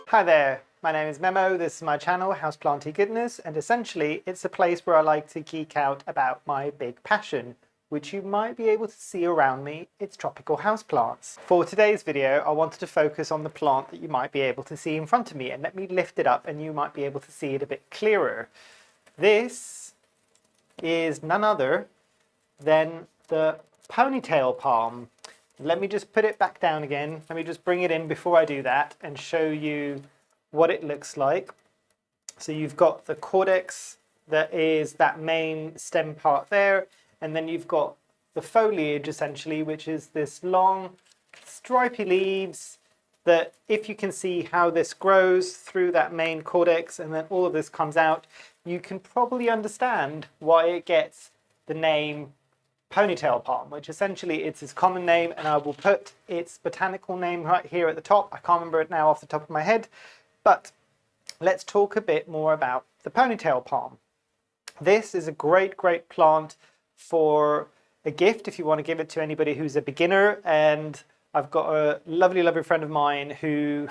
Hi there, my name is Memo, this is my channel Houseplanty Goodness, and essentially it's a place where I like to geek out about my big passion, which you might be able to see around me. It's tropical houseplants. For today's video I wanted to focus on the plant that you might be able to see in front of me, and let me lift it up and you might be able to see it a bit clearer. This is none other than the Ponytail Palm. Let me just put it back down again. Let me just bring it in before I do that and show you what it looks like. So you've got the cortex that is that main stem part there, and then you've got the foliage essentially, which is this long stripy leaves that, if you can see how this grows through that main cortex and then all of this comes out, you can probably understand why it gets the name Ponytail Palm, which essentially it's its common name, and I will put its botanical name right here at the top. I can't remember it now off the top of my head, but let's talk a bit more about the Ponytail Palm. This is a great plant for a gift if you want to give it to anybody who's a beginner, and I've got a lovely friend of mine who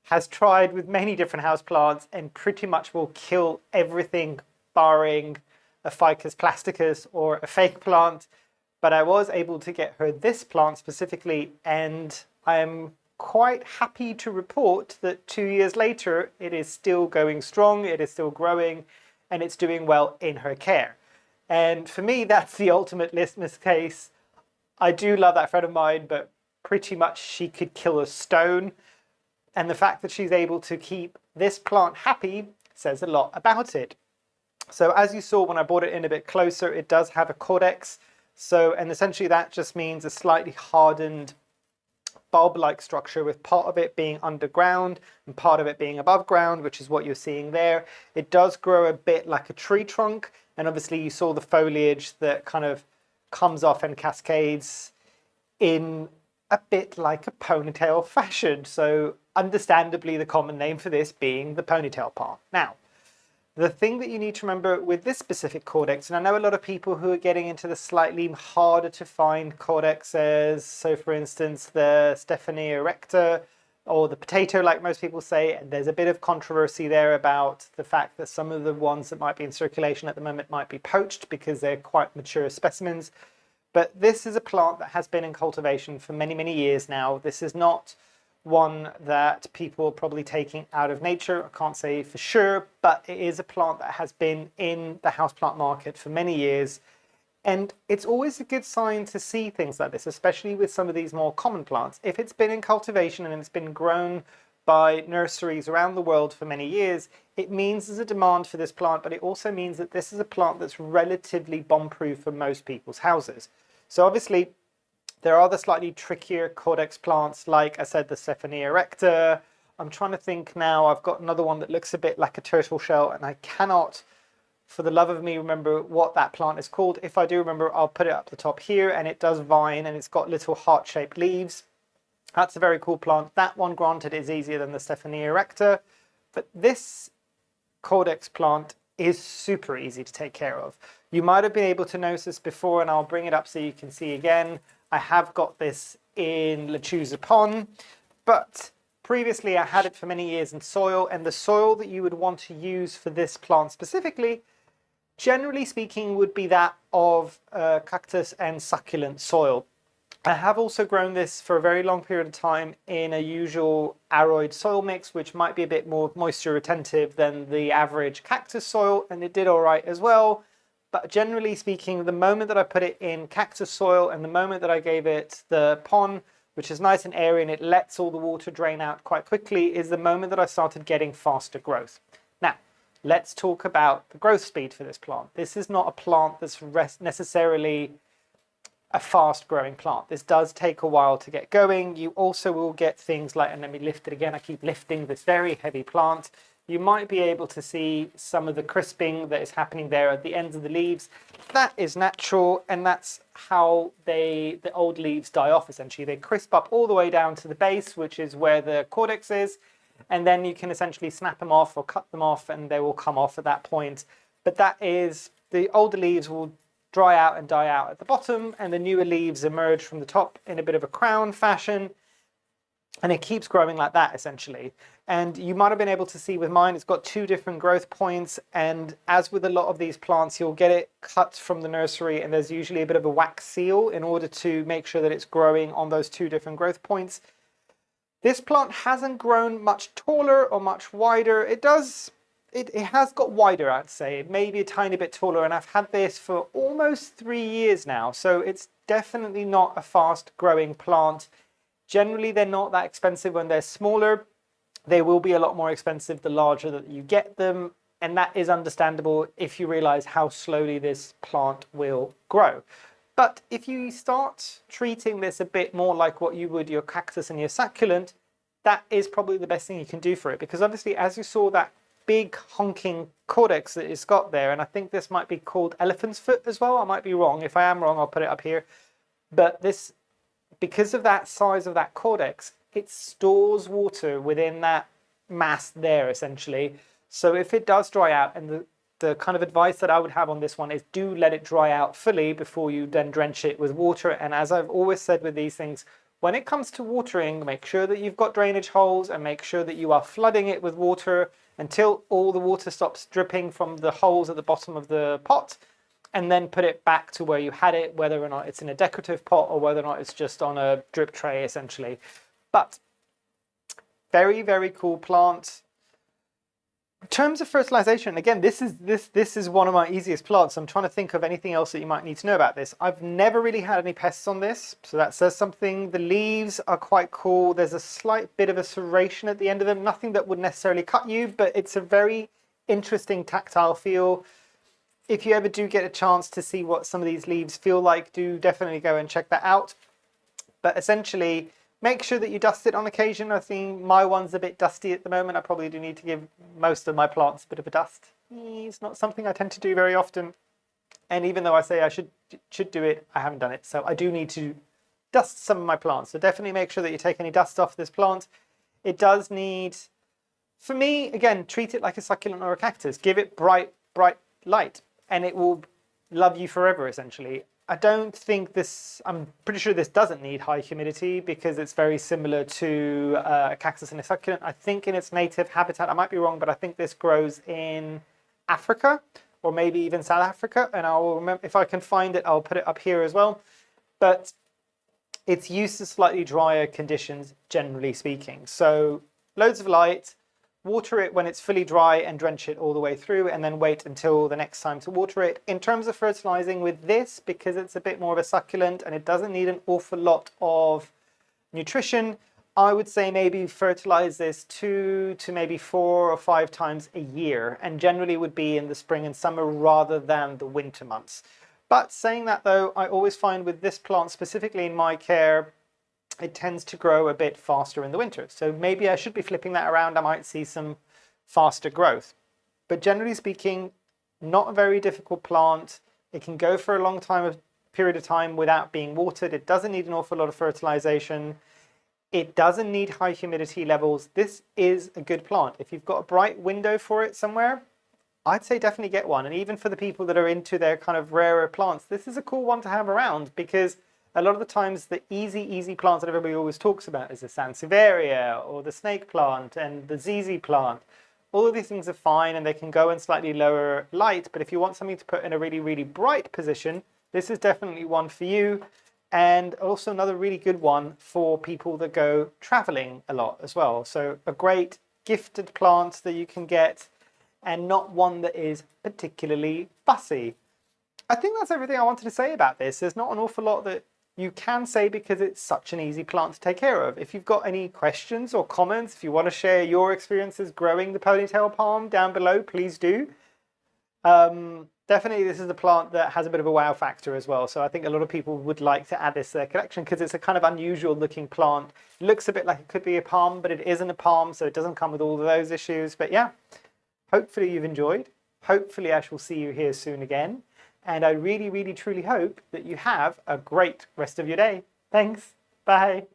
has tried with many different houseplants and pretty much will kill everything barring a ficus plasticus or a fake plant, but I was able to get her this plant specifically, and I am quite happy to report that 2 years later it is still going strong, it is still growing, and it's doing well in her care. And for me, that's the ultimate litmus case. I do love that friend of mine, but pretty much she could kill a stone, and the fact that she's able to keep this plant happy says a lot about it. So as you saw when I brought it in a bit closer, it does have a cortex. And essentially that just means a slightly hardened bulb-like structure, with part of it being underground and part of it being above ground, which is what you're seeing there. It does grow a bit like a tree trunk, and obviously you saw the foliage that kind of comes off and cascades in a bit like a ponytail fashion. So understandably the common name for this being the ponytail palm. Now, the thing that you need to remember with this specific cortex, and I know a lot of people who are getting into the slightly harder to find cordexes, so for instance the Stephania erecta or the potato like most people say, and there's a bit of controversy there about the fact that some of the ones that might be in circulation at the moment might be poached because they're quite mature specimens. But this is a plant that has been in cultivation for many years now. This is not one that people are probably taking out of nature. I can't say for sure, but it is a plant that has been in the houseplant market for many years. And it's always a good sign to see things like this, especially with some of these more common plants. If it's been in cultivation and it's been grown by nurseries around the world for many years, it means there's a demand for this plant, but it also means that this is a plant that's relatively bomb-proof for most people's houses. So obviously, there are the slightly trickier cortex plants, like I said, the Stephania erecta. I'm trying to think now, I've got another one that looks a bit like a turtle shell, and I cannot, for the love of me, remember what that plant is called. If I do remember, I'll put it up the top here, and it does vine, and it's got little heart-shaped leaves. That's a very cool plant. That one, granted, is easier than the Stephania erecta, but this cortex plant is super easy to take care of. You might have been able to notice this before, and I'll bring it up so you can see again. I have got this in lechuza pon, but previously I had it for many years in soil, and the soil that you would want to use for this plant specifically, generally speaking, would be that of cactus and succulent soil. I have also grown this for a very long period of time in a usual aroid soil mix, which might be a bit more moisture retentive than the average cactus soil, and it did all right as well. But generally speaking, the moment that I put it in cactus soil and the moment that I gave it the pon, which is nice and airy and it lets all the water drain out quite quickly, is the moment that I started getting faster growth. Now, let's talk about the growth speed for this plant. This is not a plant that's necessarily a fast growing plant. This does take a while to get going. You also will get things like, and let me lift it again, I keep lifting this very heavy plant. You might be able to see some of the crisping that is happening there at the ends of the leaves. That is natural, and that's how the old leaves die off essentially. They crisp up all the way down to the base, which is where the cortex is, and then you can essentially snap them off or cut them off and they will come off at that point. But that is, the older leaves will dry out and die out at the bottom, and the newer leaves emerge from the top in a bit of a crown fashion. and it keeps growing like that essentially. And you might have been able to see with mine, it's got 2 different growth points, and as with a lot of these plants, you'll get it cut from the nursery, and there's usually a bit of a wax seal in order to make sure that it's growing on those 2 different growth points. This plant hasn't grown much taller or much wider. It has got wider, I'd say, maybe a tiny bit taller, and I've had this for almost 3 years now, so it's definitely not a fast growing plant. Generally, they're not that expensive when they're smaller. They will be a lot more expensive the larger that you get them, and that is understandable if you realize how slowly this plant will grow. But if you start treating this a bit more like what you would your cactus and your succulent, that is probably the best thing you can do for it. Because obviously, as you saw that big honking cortex that it's got there, and I think this might be called elephant's foot as well. I might be wrong. If I am wrong, I'll put it up here. But this, because of that size of that cortex, it stores water within that mass there, essentially. So if it does dry out, and the kind of advice that I would have on this one is do let it dry out fully before you then drench it with water. And as I've always said with these things, when it comes to watering, make sure that you've got drainage holes and make sure that you are flooding it with water until all the water stops dripping from the holes at the bottom of the pot, and then put it back to where you had it, whether or not it's in a decorative pot or whether or not it's just on a drip tray, essentially. But very, very cool plant. In terms of fertilization, again, this is one of my easiest plants. I'm trying to think of anything else that you might need to know about this. I've never really had any pests on this, so that says something. The leaves are quite cool. There's a slight bit of a serration at the end of them. Nothing that would necessarily cut you, but it's a very interesting tactile feel. If you ever do get a chance to see what some of these leaves feel like, do definitely go and check that out. But essentially, make sure that you dust it on occasion. I think my one's a bit dusty at the moment. I probably do need to give most of my plants a bit of a dust. It's not something I tend to do very often. And even though I say I should do it, I haven't done it. So I do need to dust some of my plants. So definitely make sure that you take any dust off this plant. It does need, for me, again, treat it like a succulent or a cactus. Give it bright, bright light, and it will love you forever, essentially. I don't think this, I'm pretty sure this doesn't need high humidity because it's very similar to a cactus and a succulent. I think in its native habitat, I might be wrong, but I think this grows in Africa or maybe even South Africa. And I'll remember, if I can find it, I'll put it up here as well. But it's used to slightly drier conditions, generally speaking. So loads of light. Water it when it's fully dry and drench it all the way through, and then wait until the next time to water it. In terms of fertilizing with this, because it's a bit more of a succulent and it doesn't need an awful lot of nutrition, I would say maybe fertilize this 2 to maybe 4 or 5 times a year, and generally would be in the spring and summer rather than the winter months. But saying that though, I always find with this plant, specifically in my care, it tends to grow a bit faster in the winter. So maybe I should be flipping that around. I might see some faster growth. But generally speaking, not a very difficult plant. It can go for a long period of time without being watered. It doesn't need an awful lot of fertilization. It doesn't need high humidity levels. This is a good plant. If you've got a bright window for it somewhere, I'd say definitely get one. And even for the people that are into their kind of rarer plants, this is a cool one to have around, because a lot of the times the easy plants that everybody always talks about is the Sansevieria or the snake plant and the ZZ plant. All of these things are fine and they can go in slightly lower light, but if you want something to put in a really, really bright position, this is definitely one for you. And also another really good one for people that go traveling a lot as well. So a great gifted plant that you can get, and not one that is particularly fussy. I think that's everything I wanted to say about this. There's not an awful lot that you can say because it's such an easy plant to take care of. If you've got any questions or comments, if you want to share your experiences growing the ponytail palm down below, please do. Definitely this is a plant that has a bit of a wow factor as well. So I think a lot of people would like to add this to their collection because it's a kind of unusual looking plant. It looks a bit like it could be a palm, but it isn't a palm, so it doesn't come with all of those issues. But yeah, hopefully you've enjoyed. Hopefully I shall see you here soon again. And I really, really, truly hope that you have a great rest of your day. Thanks. Bye.